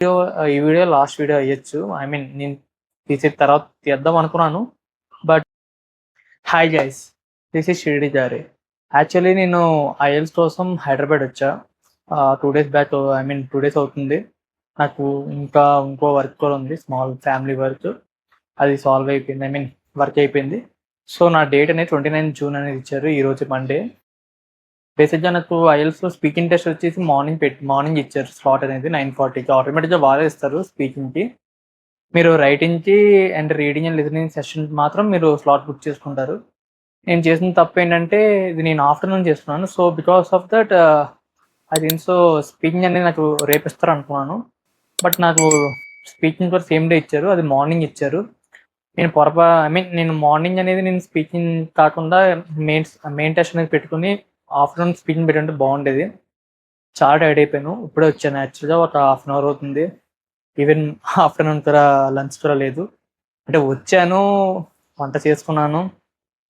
ఈ video last video అయ్యొచ్చు. I mean నేను తీసిన తర్వాత తీద్దాం అనుకున్నాను. But hi guys, this is షిరిడి జారే. యాక్చువల్లీ నేను ఐఎల్స్ కోసం హైదరాబాద్ వచ్చా. 2 days back, I mean 2 days అవుతుంది. నాకు ఇంకో వర్క్ కూడా ఉంది, స్మాల్ ఫ్యామిలీ వర్క్. అది సాల్వ్ అయిపోయింది, ఐ మీన్ వర్క్ అయిపోయింది. సో నా డేట్ అనేది 29 జూన్ అనేది ఇచ్చారు, ఈరోజు మండే. బేసిక్గా నాకు ఐఎల్స్లో స్పీకింగ్ టెస్ట్ వచ్చేసి మార్నింగ్ ఇచ్చారు స్లాట్ అనేది 9:40కి. ఆటోమేటిక్గా వాళ్ళే ఇస్తారు స్పీకింగ్కి. మీరు రైటింగ్కి and reading and listening session మాత్రం మీరు స్లాట్ బుక్ చేసుకుంటారు. నేను చేసిన తప్పు ఏంటంటే ఇది నేను ఆఫ్టర్నూన్ చేస్తున్నాను. So because of that I think so speaking అనేది నాకు రేపు ఇస్తారు అనుకున్నాను. బట్ నాకు స్పీకింగ్ కూడా సేమ్ డే ఇచ్చారు, అది మార్నింగ్ ఇచ్చారు. నేను మార్నింగ్ అనేది నేను స్పీకింగ్ కాకుండా మెయిన్ టెస్ట్ అనేది పెట్టుకుని ఆఫ్టర్నూన్ స్పీకింగ్ పెట్టుకుంటే బాగుండేది. చాలా టైర్డ్ అయిపోయాను, ఇప్పుడే వచ్చాను. యాక్చువల్గా ఒక హాఫ్ అన్ అవర్ అవుతుంది. ఈవెన్ ఆఫ్టర్నూన్ కూడా లంచ్ కూడా లేదు. అంటే వచ్చాను, వంట చేసుకున్నాను,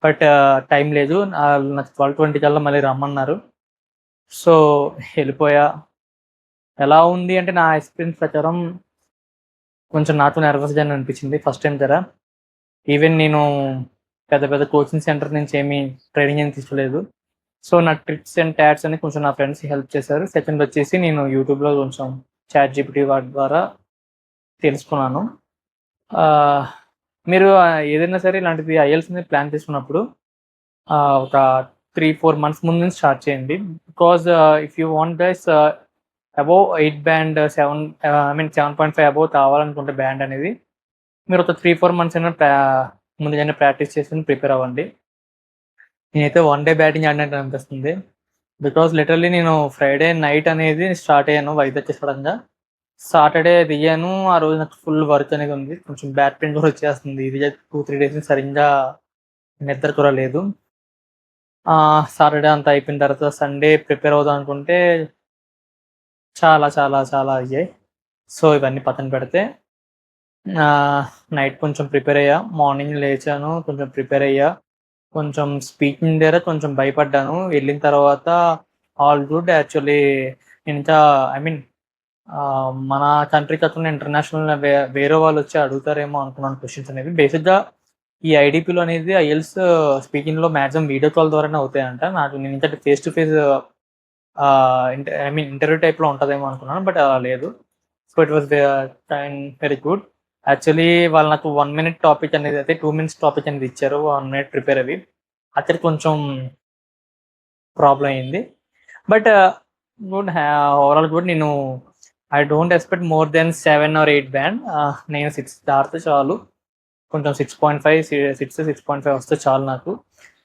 బట్ టైం లేదు. నాకు 12:20 కల్లా మళ్ళీ రమ్మన్నారు. సో వెళ్ళిపోయా. ఎలా ఉంది అంటే నా ఎక్స్పీరియన్స్ ప్రకారం కొంచెం నాకు నర్వస్గా అనిపించింది ఫస్ట్ టైం కదా. ఈవెన్ నేను పెద్ద పెద్ద కోచింగ్ సెంటర్ నుంచి ఏమీ ట్రైనింగ్ ఏమి తీసుకోలేదు. సో నా ట్రిక్స్ అండ్ ట్యాడ్స్ అని కొంచెం నా ఫ్రెండ్స్ హెల్ప్ చేశారు. సెకండ్ వచ్చేసి నేను యూట్యూబ్లో కొంచెం ChatGPT వాటి ద్వారా తెలుసుకున్నాను. మీరు ఏదైనా సరే ఇలాంటిది ఐఎల్స్ అనేది ప్లాన్ చేసుకున్నప్పుడు ఒక 3-4 మంత్స్ ముందు నుంచి స్టార్ట్ చేయండి. Because if you want guys above 8 band 7.5 above కావాలనుకుంటే బ్యాండ్ అనేది మీరు ఒక 3-4 మంత్స్ అయినా ముందుగానే ప్రాక్టీస్ చేసుకుని ప్రిపేర్ అవ్వండి. నేనైతే 1 డే బ్యాటింగ్ ఆడినట్టు అనిపిస్తుంది. బికాజ్ లిటరల్లీ నేను ఫ్రైడే నైట్ అనేది స్టార్ట్ అయ్యాను వైజాగ్ సడన్గా. సాటర్డే దిగాను, ఆ రోజు నాకు ఫుల్ వర్క్ అనేది ఉంది. కొంచెం బ్యాక్ పెయిన్ కూడా వచ్చేస్తుంది. ఇది 2-3 డేస్ సరిగ్గా నిద్ర కూడా లేదు. సాటర్డే అంతా అయిపోయిన తర్వాత సండే ప్రిపేర్ అవుదాం అనుకుంటే చాలా చాలా చాలా అయ్యాయి. సో ఇవన్నీ పక్కన పెడితే నైట్ కొంచెం ప్రిపేర్ అయ్యా, మార్నింగ్ లేచాను, కొంచెం ప్రిపేర్ అయ్యా. కొంచెం స్పీకింగ్ దగ్గర కొంచెం భయపడ్డాను. వెళ్ళిన తర్వాత ఆల్ గుడ్. యాక్చువల్లీ నేను ఇంకా మన కంట్రీ కాకుండా ఇంటర్నేషనల్ వేరే వాళ్ళు వచ్చి అడుగుతారేమో అనుకున్నాను క్వశ్చన్స్ అనేది. బేసిక్గా ఈ ఐడిపిలో అనేది ఐఎల్స్ స్పీకింగ్లో మ్యాక్సిమం వీడియో కాల్ ద్వారానే అవుతాయంట. నేను ఇంకా ఫేస్ టు ఫేస్ ఇంటర్వ్యూ టైప్లో ఉంటుందేమో అనుకున్నాను, బట్ అలా లేదు. So it was very good. Actually వాళ్ళు నాకు 1 minute టాపిక్ అనేది అయితే 2 minutes టాపిక్ అనేది ఇచ్చారు. 1 minute ప్రిపేర్ అవి అక్కడ కొంచెం ప్రాబ్లం అయింది. But good, overall good. నేను I don't expect more than 7 or 8 band. నేను 6 దాటితే చాలు. కొంచెం 6.5 6.5 వస్తే చాలు నాకు.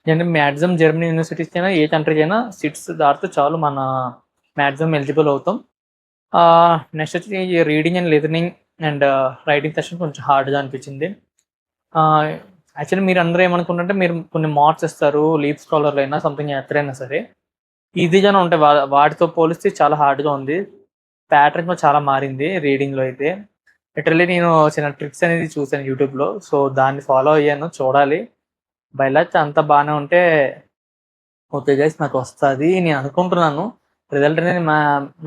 ఎందుకంటే మ్యాక్సిమం జర్మనీ యూనివర్సిటీస్ అయినా ఏ కంట్రీకి అయినా 6 దాటితే చాలు, మన మ్యాక్సిమం ఎలిజిబుల్ అవుతాం. నెక్స్ట్ వచ్చి reading and listening and writing session కొంచెం హార్డ్గా అనిపించింది. యాక్చువల్లీ మీరు అందరూ ఏమనుకుంటుంటే మీరు కొన్ని మార్క్స్ ఇస్తారు, లీవ్ స్కాలర్లు అయినా సంథింగ్ ఎక్కడైనా సరే ఈజీగానే ఉంటాయి. వాటితో పోలిస్తే చాలా హార్డ్గా ఉంది. ప్యాటర్న్ కూడా చాలా మారింది రీడింగ్లో అయితే. లిటరల్లీ నేను చిన్న ట్రిక్స్ అనేది చూసాను యూట్యూబ్లో, సో దాన్ని ఫాలో అయ్యాను. చూడాలి, బై లక్ అంతా బాగానే ఉంటే ఓకే గైస్ నాకు వస్తుంది నేను అనుకుంటున్నాను. రిజల్ట్ అనేది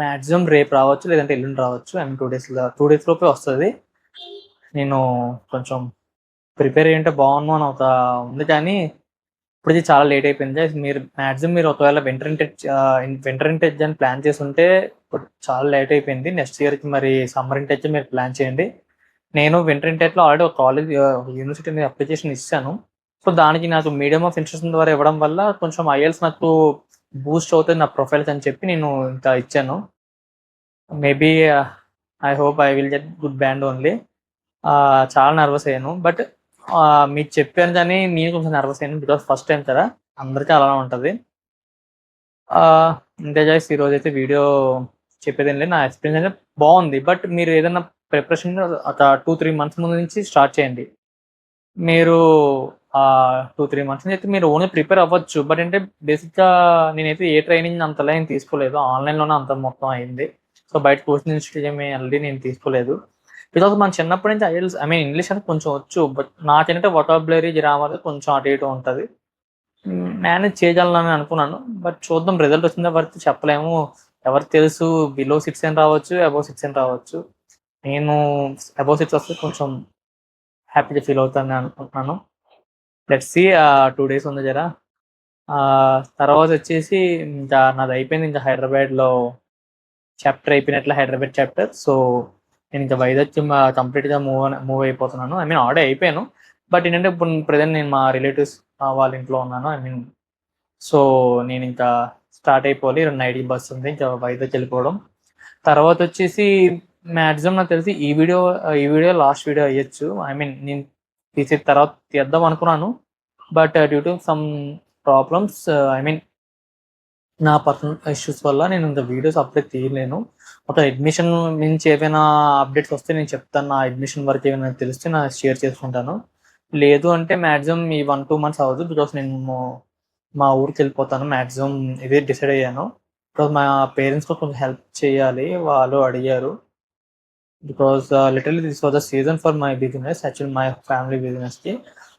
మ్యాక్సిమం రేపు రావచ్చు, లేదంటే ఎల్లుండి రావచ్చు. 2 డేస్ లోపే వస్తుంది. నేను కొంచెం ప్రిపేర్ అయ్యింటే బాగున్నాను అని ఒక ఉంది, కానీ ఇప్పటికీ చాలా లేట్ అయిపోయింది. మీరు ఒకవేళ వింటర్ ఇంటెజ్ అని ప్లాన్ చేసి ఉంటే చాలా లేట్ అయిపోయింది. నెక్స్ట్ ఇయర్కి మరి సమ్మర్ ఇంటెజ్ మీరు ప్లాన్ చేయండి. నేను వింటర్ ఇంటెజ్లో ఆల్రెడీ ఒక కాలేజ్ యూనివర్సిటీ అప్లికేషన్ ఇచ్చాను. సో దానికి నాకు మీడియం ఆఫ్ ఇన్స్ట్రక్షన్ ద్వారా ఇవ్వడం వల్ల కొంచెం ఐఎల్స్ నాకు బూస్ట్ అవుతుంది నా ప్రొఫైల్స్ అని చెప్పి నేను ఇంకా ఇచ్చాను. Maybe I hope I will get good band only. చాలా నర్వస్ అయ్యాను, బట్ మీకు చెప్పాను కానీ నేను కొంచెం నర్వస్ అయ్యాను. బికాస్ ఫస్ట్ టైం కదా, అందరికీ అలానే ఉంటుంది. ఇంతే గైస్, ఈరోజు అయితే వీడియో చెప్పేది ఏం లేదు. నా ఎక్స్పీరియన్స్ అయితే బాగుంది. బట్ మీరు ఏదైనా ప్రిపరేషన్ ఒక 2-3 మంత్స్ ముందు నుంచి స్టార్ట్ చేయండి. మీరు 2-3 మంత్స్ నుంచి అయితే మీరు ఓన్లీ ప్రిపేర్ అవ్వచ్చు. బట్ అంటే బేసిక్గా నేనైతే ఏ ట్రైనింగ్ అంతలా ఏం తీసుకోలేదు, ఆన్లైన్లోనే అంత మొత్తం అయింది. సో బయట కోచింగ్ ఇన్స్టిట్యూట్ ఏమి వెళ్ళి నేను తీసుకోలేదు. బికాస్ మన చిన్నప్పటి నుంచి ఐఎల్స్ ఇంగ్లీష్ అనేది కొంచెం వచ్చు, బట్ నాకేంటంటే వొకాబులరీ గ్రామర్ కొంచెం అటు ఇటు ఉంటుంది. మేనేజ్ చేయగలనని అనుకున్నాను, బట్ చూద్దాం. రిజల్ట్ వచ్చిన వరకు చెప్పలేము, ఎవరికి తెలుసు. బిలో 6 అని రావచ్చు, అబోవ్ 6 అని రావచ్చు. నేను అబౌవ్ 6 వస్తే కొంచెం హ్యాపీగా ఫీల్ అవుతానని అనుకుంటున్నాను. లెట్స్ సీ 2 డేస్ ఉంది జరా. తర్వాత వచ్చేసి ఇంకా నాది అయిపోయింది. ఇంకా హైదరాబాద్లో చాప్టర్ అయిపోయినట్లే, హైదరాబాద్ చాప్టర్. సో నేను ఇంకా వైజాగ్ కంప్లీట్గా మూవ్ అయిపోతున్నాను. ఐ మీన్ ఆల్రెడీ అయిపోయాను. బట్ ఏంటంటే ఇప్పుడు ప్రజెంట్ నేను మా రిలేటివ్స్ వాళ్ళ ఇంట్లో ఉన్నాను. ఐ మీన్ సో నేను ఇంకా స్టార్ట్ అయిపోవాలి. నైట్కి బస్ ఉంది, ఇంకా వైజాగ్ వెళ్ళిపోవడం. తర్వాత వచ్చేసి మ్యాక్సిమం నాకు తెలిసి ఈ వీడియో లాస్ట్ వీడియో అయ్యొచ్చు. ఐ మీన్ నేను తీసే తర్వాత తీద్దాం అనుకున్నాను. But due to some problems, I mean నా పర్సనల్ ఇష్యూస్ వల్ల నేను ఇంకా వీడియోస్ అప్డేట్ తీయలేను. ఒక అడ్మిషన్ నుంచి ఏవైనా అప్డేట్స్ వస్తే నేను చెప్తాను. నా అడ్మిషన్ వరకు ఏమైనా తెలిస్తే నా షేర్ చేసుకుంటాను. లేదు అంటే మ్యాక్సిమం ఈ 1-2 మంత్స్ అవ్వదు. బికాస్ నేను మా ఊరికి వెళ్ళిపోతాను. మ్యాక్సిమం ఇదే డిసైడ్ అయ్యాను. బికాస్ మా పేరెంట్స్‌కి కొంచెం హెల్ప్ చేయాలి. వాళ్ళు అడిగారు. Because literally this was the season for my business, actually my family బిజినెస్‌కి.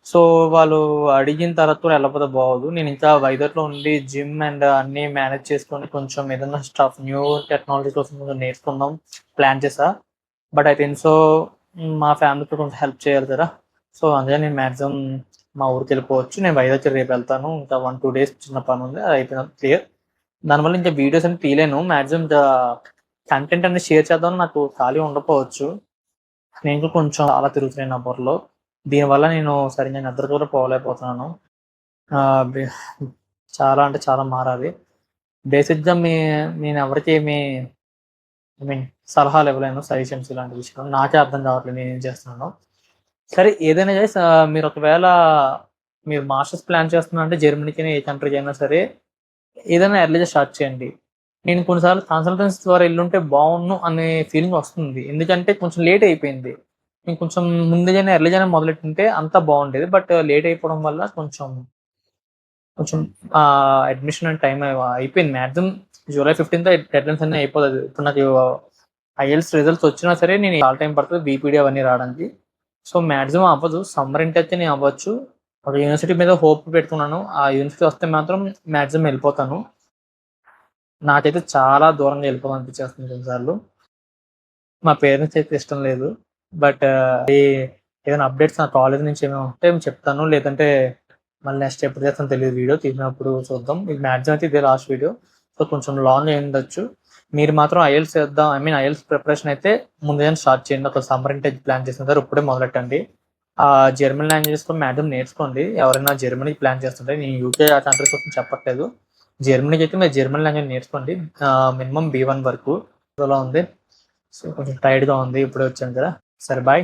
సో వాళ్ళు అడిగిన తర్వాత కూడా వెళ్ళకపోతే బాగోదు. నేను ఇంకా వైజాగ్‌లో ఉండి జిమ్ అండ్ అన్నీ మేనేజ్ చేసుకొని కొంచెం ఏదైనా స్టఫ్ న్యూ టెక్నాలజీ కోసం కొంచెం నేర్చుకుందాం ప్లాన్ చేశా. బట్ ఐ థింక్ సో మా ఫ్యామిలీకి కొంచెం హెల్ప్ చేయాలి కదా. సో అందుకని నేను మ్యాక్సిమం మా ఊరికి వెళ్ళిపోవచ్చు. నేను వైజాగ్‌కి రేపు వెళ్తాను. ఇంకా 1-2 డేస్ చిన్న పని ఉంది, అది అయిపోయిన క్లియర్. దానివల్ల ఇంకా వీడియోస్ అన్ని తీయలేను. మ్యాక్సిమం ఇంకా కంటెంట్ అనేది షేర్ చేద్దాం, నాకు ఖాళీ ఉండకపోవచ్చు. నేను కూడా కొంచెం చాలా తిరుగుతున్నాను నా బుర్రలో. దీనివల్ల నేను సరిగ్గా నిద్ర కూడా పోలేకపోతున్నాను. బె చాలా అంటే చాలా మారాలి. బేసిక్‌గా నేను ఎవరికీ ఐ మీన్ సలహాలు ఇవ్వలేను, సజెషన్స్ ఇలాంటి విషయాలు. నాకే అర్థం కావట్లేదు నేనేం చేస్తున్నానో. సరే ఏదైనా చేసి మీరు ఒకవేళ మీరు మాస్టర్స్ ప్లాన్ చేస్తున్నారంటే జర్మనీకైనా ఏ కంట్రీకి అయినా సరే ఏదైనా ఎర్లీగా స్టార్ట్ చేయండి. నేను కొన్ని సార్లు కన్సల్టెన్సీ ద్వారా ఎళ్ళుంటే బావున్ను అనే ఫీలింగ్ వస్తుంది. ఎందుకంటే కొంచెం లేట్ అయిపోయింది. నేను కొంచెం ముందుగానే ఎర్లీగానే మొదలెట్టుంటే అంతా బావుండేది. బట్ లేట్ అయిపోవడం వల్ల కొంచెం కొంచెం అడ్మిషన్ అండ్ టైం అయిపోయింది. మాక్సిమం జూలై 15థ్ డెడ్‌లైన్స్ అన్నీ అయిపోతది. ఇప్పుడు నాకు ఐఎల్టీఎస్ రిజల్ట్స్ వచ్చినా సరే నేను చాలా టైం పడతది బీపీడీ అవన్నీ రావడానికి. సో మాక్సిమం అవ్వదు. సమ్మర్ ఇంటర్ అయితే నేను అవ్వచ్చు. ఒక యూనివర్సిటీ మీద హోప్ పెట్టుకున్నాను. ఆ యూనివర్సిటీ వస్తే మాత్రం మాక్సిమం ఎళ్ళిపోతాను. నాకైతే చాలా దూరంగా వెళ్ళిపోవాలనిపించేస్తుంది కొన్నిసార్లు. మా పేరెంట్స్ అయితే ఇష్టం లేదు. బట్ ఏదైనా అప్డేట్స్ నా కాలేజ్ నుంచి ఏమైనా ఉంటే చెప్తాను. లేదంటే మళ్ళీ నెక్స్ట్ ఎప్పుడు చేస్తానో తెలీదు, వీడియో తీసినప్పుడు చూద్దాం. ఇది మాక్సిమం అయితే ఇదే లాస్ట్ వీడియో. సో కొంచెం లాంగ్ అయ్యుండొచ్చు. మీరు మాత్రం ఐఎల్టీఎస్ చేద్దాం, ఐ మీన్ ఐఎల్టీఎస్ ప్రిపరేషన్ అయితే ముందుగానే స్టార్ట్ చేయండి. ఒక సమ్మర్ ఇంటేక్ ప్లాన్ చేసిన తర్వాత ఇప్పుడే మొదలెట్టండి. జర్మన్ లాంగ్వేజెస్ కూడా మాక్సిమం నేర్చుకోండి. ఎవరైనా జర్మనీకి ప్లాన్ చేస్తుంటే, నేను యూకే ఆ కంట్రీస్ కోసం చెప్పట్లేదు. జర్మనీకి అయితే మీరు జర్మన్ లాంగ్వేజ్ నేర్చుకోండి. మినిమం B1 వరకు. అలా ఉంది. సో కొంచెం టైర్డ్‌గా ఉంది. ఇప్పుడే వచ్చాను కదా. సరే బాయ్.